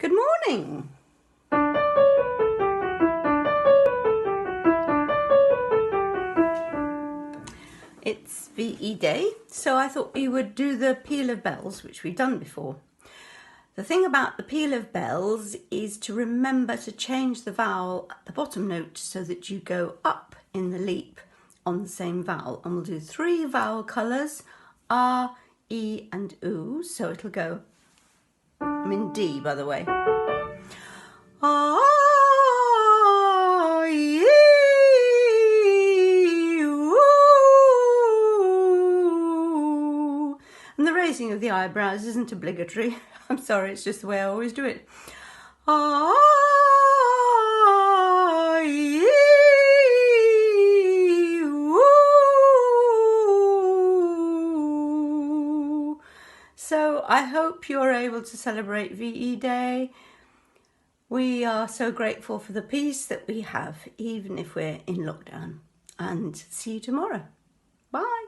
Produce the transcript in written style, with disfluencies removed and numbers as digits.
Good morning. It's VE Day, so I thought we would do the Peal of Bells, which we've done before. The thing about the Peal of Bells is to remember to change the vowel at the bottom note so that you go up in the leap on the same vowel. And we'll do 3 vowel colours, R, E and Oo, so it'll go, I'm in D by the way. R, E, Oo. And the raising of the eyebrows isn't obligatory. I'm sorry, it's just the way I always do it. R, E, Oo. So I hope you're able to celebrate VE Day. We are so grateful for the peace that we have, even if we're in lockdown. And see you tomorrow. Bye.